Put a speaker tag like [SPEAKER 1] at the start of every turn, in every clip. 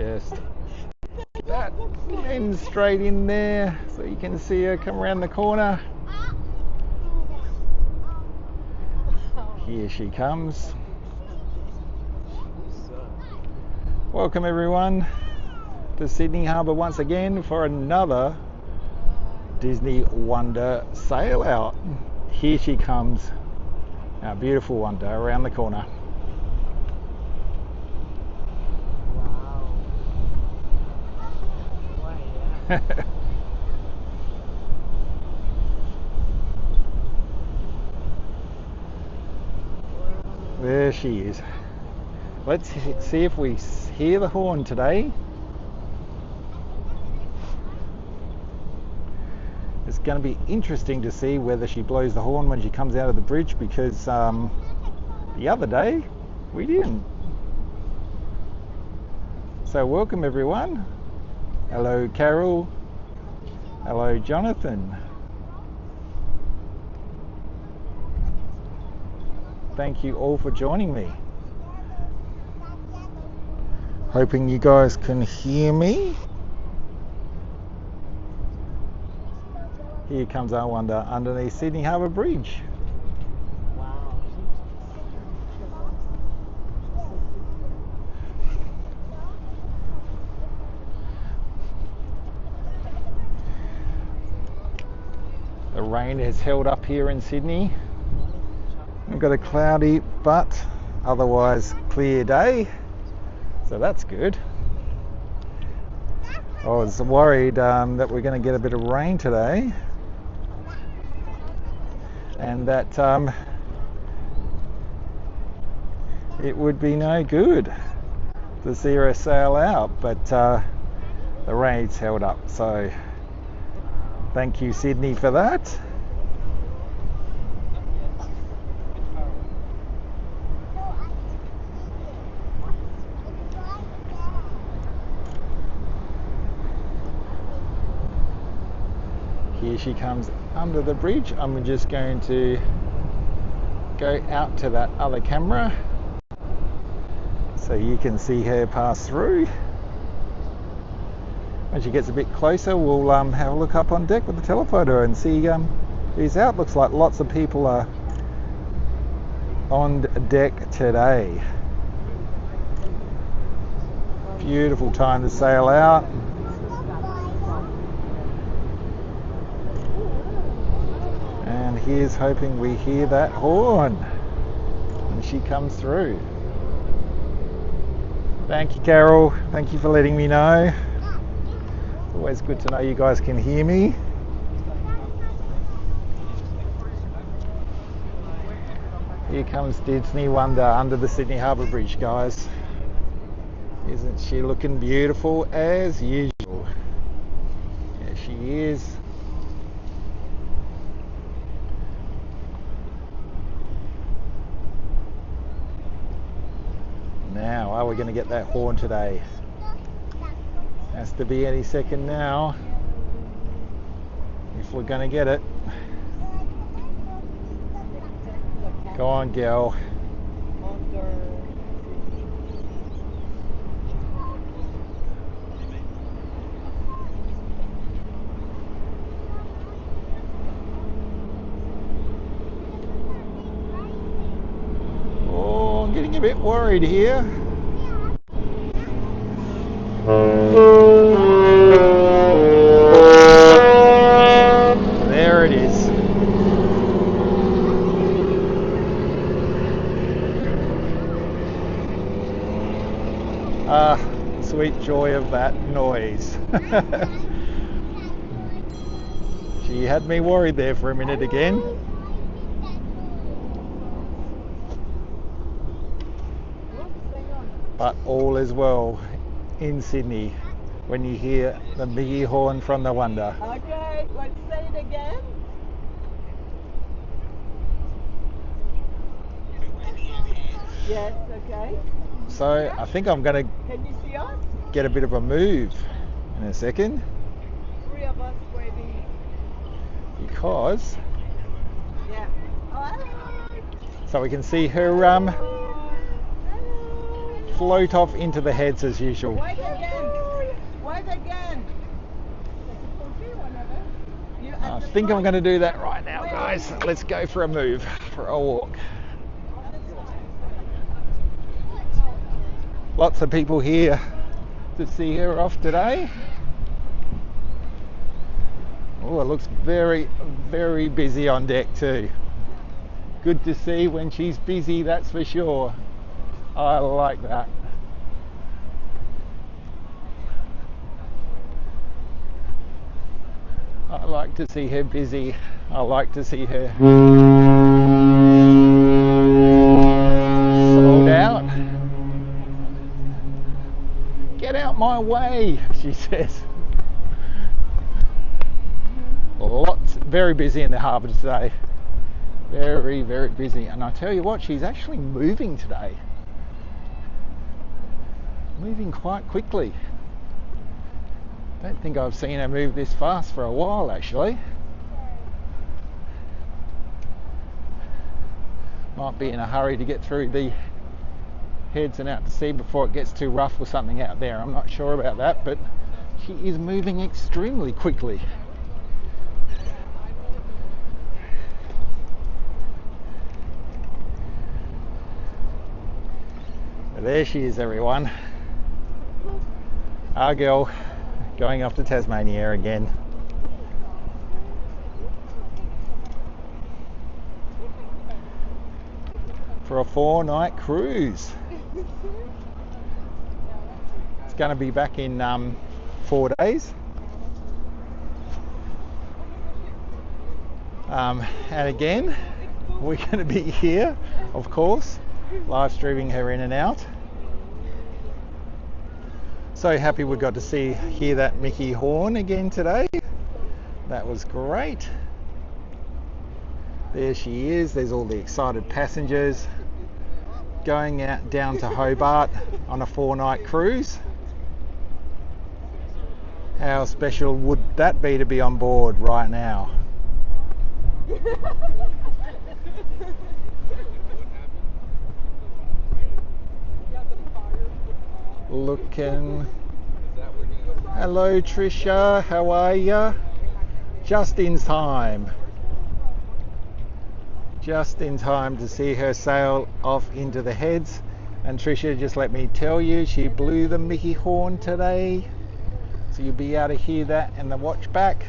[SPEAKER 1] just that lens straight in there so you can see her come around the corner. Here she comes. Welcome everyone to Sydney Harbour once again for another Disney Wonder sail out. Here she comes, our beautiful Wonder around the corner. Wow. There she is. Let's see if we hear the horn today. It's going to be interesting to see whether she blows the horn when she comes out of the bridge, because the other day we didn't. So welcome everyone. Hello Carol. Hello Jonathan. Thank you all for joining me. Hoping you guys can hear me. Here comes our Wonder underneath Sydney Harbour Bridge.
[SPEAKER 2] Wow.
[SPEAKER 1] The rain has held up here in Sydney. We've got a cloudy but otherwise clear day, so that's good. I was worried that we're going to get a bit of rain today, and that it would be no good to see her sail out, but the rain's held up, so thank you Sydney for that. Here she comes under the bridge. I'm just going to go out to that other camera so you can see her pass through. When she gets a bit closer, we'll have a look up on deck with the telephoto and see who's out. Looks like lots of people are on deck today. Beautiful time to sail out. And here's hoping we hear that horn when she comes through. Thank you Carol, thank you for letting me know. It's always good to know you guys can hear me. Here comes Disney Wonder under the Sydney Harbour Bridge, guys. Isn't she looking beautiful as usual? Yeah, she is. Now, are we going to get that horn today? Has to be any second now if we're going to get it. Go on, girl. Oh, I'm getting a bit worried here. There it is. Ah, sweet joy of that noise. She had me worried there for a minute again. But all is well in Sydney when you hear the biggie horn from the Wonder.
[SPEAKER 2] Okay, let's say it again. Yes, okay.
[SPEAKER 1] So I think I'm going to
[SPEAKER 2] Can you see us?
[SPEAKER 1] get a bit of a move in a second,
[SPEAKER 2] 3 of us waiting.
[SPEAKER 1] because
[SPEAKER 2] Yeah.
[SPEAKER 1] so we can see her float off into the heads as usual.
[SPEAKER 2] Wait again. Wait again.
[SPEAKER 1] I think I'm going to do that right now, guys. Let's go for a move, for a walk. Lots of people here to see her off today. Oh, it looks very, very busy on deck too. Good to see when she's busy, that's for sure. I like that. I like to see her busy. I like to see her sold out. Get out my way, she says. Very busy in the harbour today. Very, very busy. And I tell you what, she's actually moving today. Moving quite quickly. Don't think I've seen her move this fast for a while, actually. Might be in a hurry to get through the heads and out to sea before it gets too rough or something out there. I'm not sure about that, but she is moving extremely quickly. There she is, everyone. Our girl going off to Tasmania again. For a 4-night cruise. It's going to be back in 4 days. And again, we're going to be here, of course, live streaming her in and out. So happy we got to hear that Mickey horn again today. That was great. There she is. There's all the excited passengers going out down to Hobart on a 4-night cruise. How special would that be to be on board right now? Looking. Hello Trisha, how are ya? Just in time. Just in time to see her sail off into the heads. And Trisha, just let me tell you, she blew the Mickey horn today. So you'll be able to hear that in the watch back.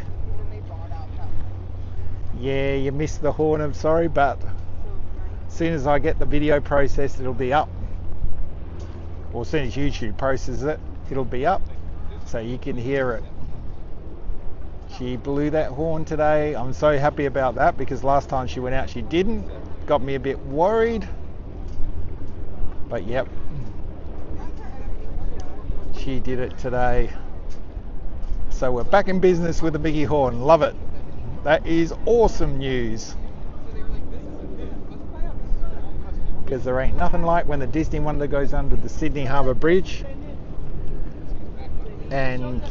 [SPEAKER 1] Yeah, you missed the horn, I'm sorry, but as soon as I get the video processed, it'll be up. Or as soon as YouTube processes it, it'll be up so you can hear it. She blew that horn today. I'm so happy about that because last time she went out she didn't. Got me a bit worried. But yep, she did it today. So we're back in business with the Mickey horn. Love it. That is awesome news. Because there ain't nothing like when the Disney Wonder goes under the Sydney Harbour Bridge and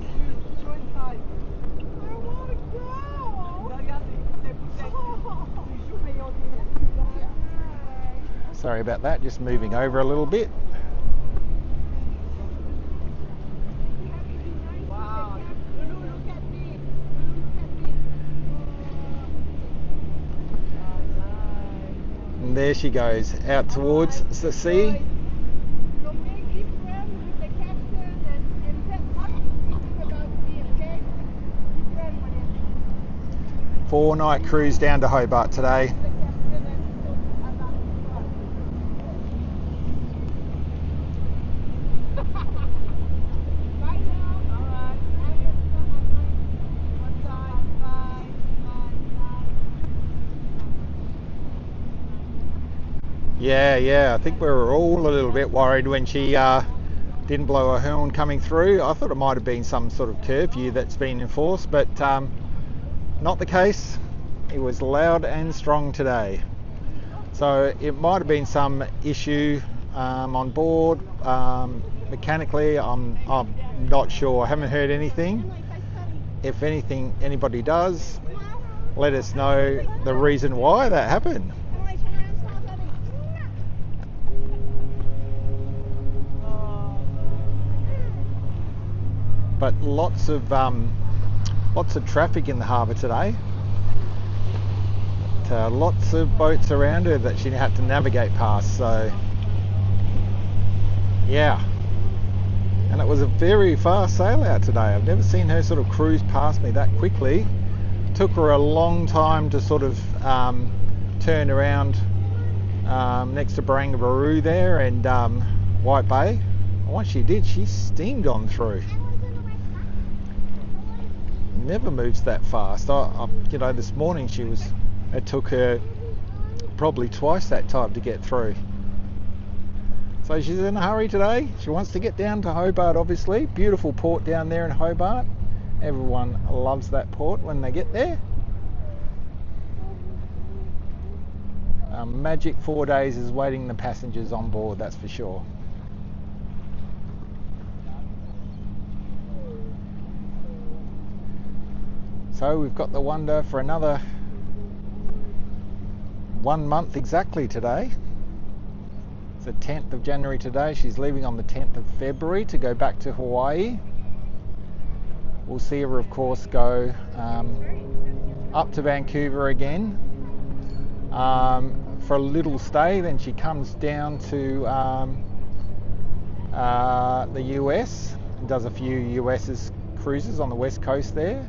[SPEAKER 1] sorry about that, just moving over a little bit. And there she goes out towards the sea. 4-night cruise down to Hobart today. Yeah, I think we were all a little bit worried when she didn't blow her horn coming through. I thought it might have been some sort of curfew that's been enforced, but not the case. It was loud and strong today. So it might have been some issue on board. Mechanically, I'm not sure. I haven't heard anything. If anything, anybody does, let us know the reason why that happened. but lots of traffic in the harbour today. Lots of boats around her that she had to navigate past, so yeah. And it was a very fast sail out today. I've never seen her sort of cruise past me that quickly. Took her a long time to sort of turn around next to Barangaroo there and White Bay. And once she did, she steamed on through. Never moves that fast. You know, this morning it took her probably twice that time to get through. So she's in a hurry today. She wants to get down to Hobart, obviously. Beautiful port down there in Hobart. Everyone loves that port when they get there. Magic 4 days is waiting the passengers on board, that's for sure. So we've got the Wonder for another 1 month exactly today. It's the 10th of January today. She's leaving on the 10th of February to go back to Hawaii. We'll see her, of course, go up to Vancouver again for a little stay. Then she comes down to the US and does a few US cruises on the west coast there,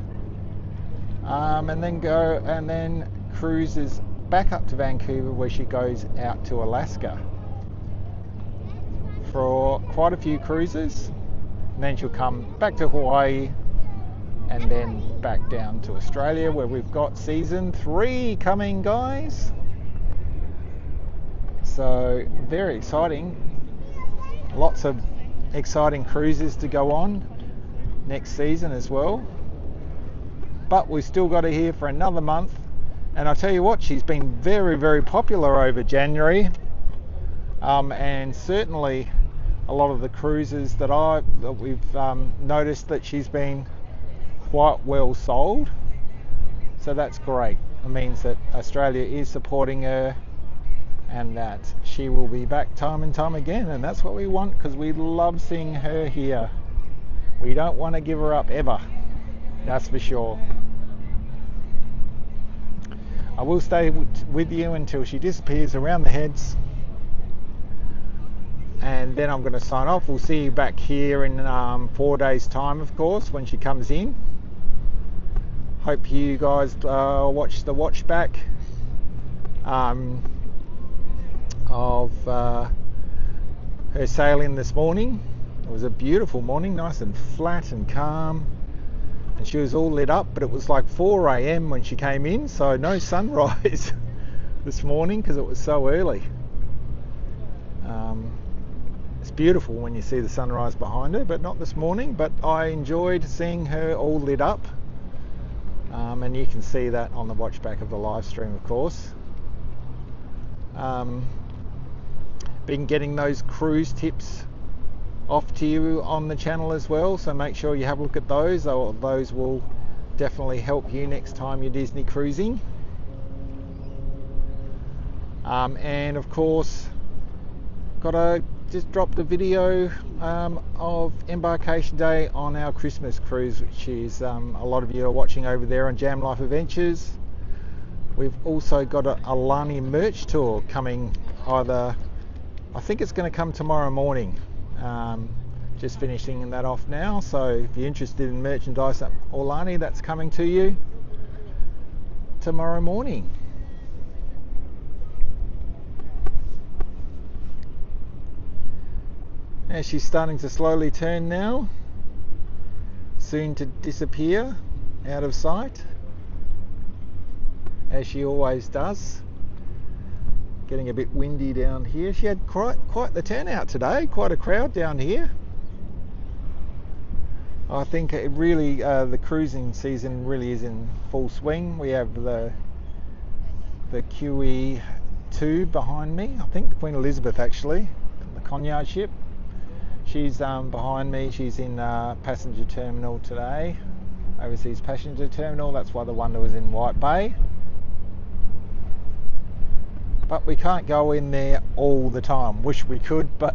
[SPEAKER 1] and then cruises back up to Vancouver, where she goes out to Alaska for quite a few cruises, and then she'll come back to Hawaii and then back down to Australia, where we've got season 3 coming, guys. So very exciting. Lots of exciting cruises to go on next season as well. But we've still got her here for another month. And I'll tell you what, she's been very, very popular over January. And certainly a lot of the cruises that we've noticed that she's been quite well sold. So that's great. It means that Australia is supporting her and that she will be back time and time again. And that's what we want, because we love seeing her here. We don't want to give her up ever. That's for sure. I will stay with you until she disappears around the heads, and then I'm going to sign off. We'll see you back here in 4 days time, of course, when she comes in. Hope you guys watch the watch back of her sailing this morning. It was a beautiful morning, nice and flat and calm, and she was all lit up, but it was like 4 a.m. when she came in, so no sunrise this morning because it was so early. It's beautiful when you see the sunrise behind her, but not this morning. But I enjoyed seeing her all lit up, and you can see that on the watch back of the live stream, of course. Been getting those cruise tips off to you on the channel as well, so make sure you have a look at those. Those will definitely help you next time you're Disney cruising. And of course, just dropped a video of embarkation day on our Christmas cruise, which is a lot of you are watching over there on Jam Life Adventures. We've also got a Alani merch tour coming, I think it's going to come tomorrow morning. Just finishing that off now, so if you're interested in merchandise at Alani, that's coming to you tomorrow morning. And she's starting to slowly turn now, soon to disappear out of sight, as she always does. Getting a bit windy down here. She had quite the turnout today, quite a crowd down here. I think it really, the cruising season really is in full swing. We have the QE2 behind me, I think Queen Elizabeth actually, the Conyard ship. She's behind me. She's in passenger terminal today, overseas passenger terminal. That's why the Wonder was in White Bay. But we can't go in there all the time. Wish we could, but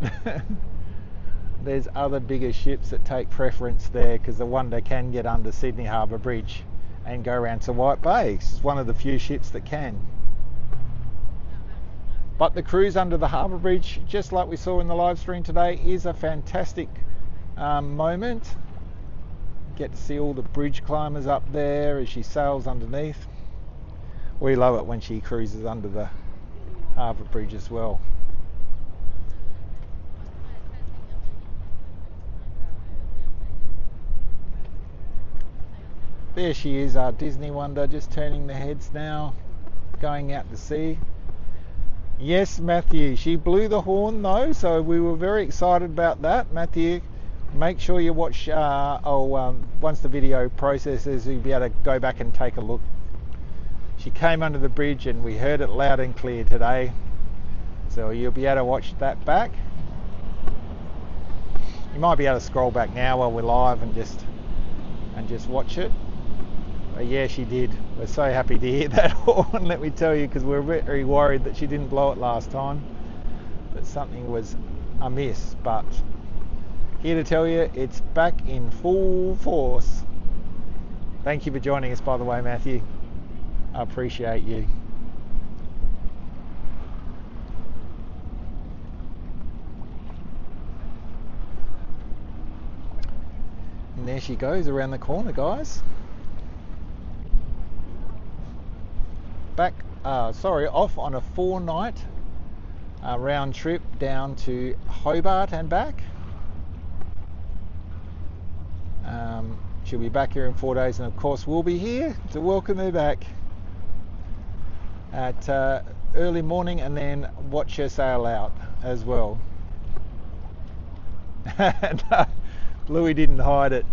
[SPEAKER 1] there's other bigger ships that take preference there because the Wonder can get under Sydney Harbour Bridge and go around to White Bay. It's one of the few ships that can. But the cruise under the Harbour Bridge, just like we saw in the live stream today, is a fantastic moment. Get to see all the bridge climbers up there as she sails underneath. We love it when she cruises under the Harbour Bridge as well. There she is, our Disney Wonder, just turning the heads now, going out to sea. Yes, Matthew, she blew the horn though, so we were very excited about that. Matthew, make sure you watch, once the video processes, you'll be able to go back and take a look. She came under the bridge and we heard it loud and clear today, so you'll be able to watch that back. You might be able to scroll back now while we're live and just watch it. But yeah, she did. We're so happy to hear that horn, let me tell you, because we're very worried that she didn't blow it last time, that something was amiss. But here to tell you, it's back in full force. Thank you for joining us, by the way, Matthew. I appreciate you. And there she goes around the corner, guys. Off on a 4-night round trip down to Hobart and back. She'll be back here in 4 days, and of course we'll be here to welcome her back at early morning and then watch her sail out as well. No, Bluey didn't hide it,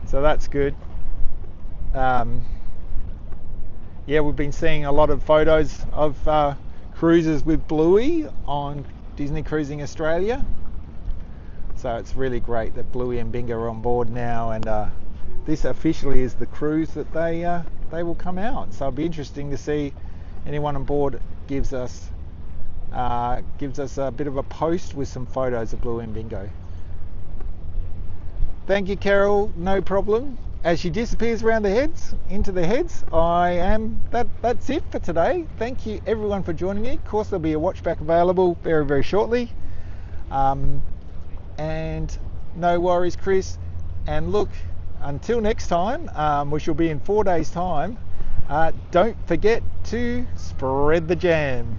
[SPEAKER 1] so that's good. Yeah, we've been seeing a lot of photos of cruises with Bluey on Disney Cruising Australia. So it's really great that Bluey and Bingo are on board now, and this officially is the cruise that they will come out. So it'll be interesting to see anyone on board gives us a bit of a post with some photos of Bluey and Bingo. Thank you, Carol. No problem. As she disappears around the heads, into the heads, that's it for today. Thank you everyone for joining me. Of course, there'll be a watch back available very, very shortly. And no worries, Chris. And look, until next time, which will be in 4 days' time, don't forget to spread the jam.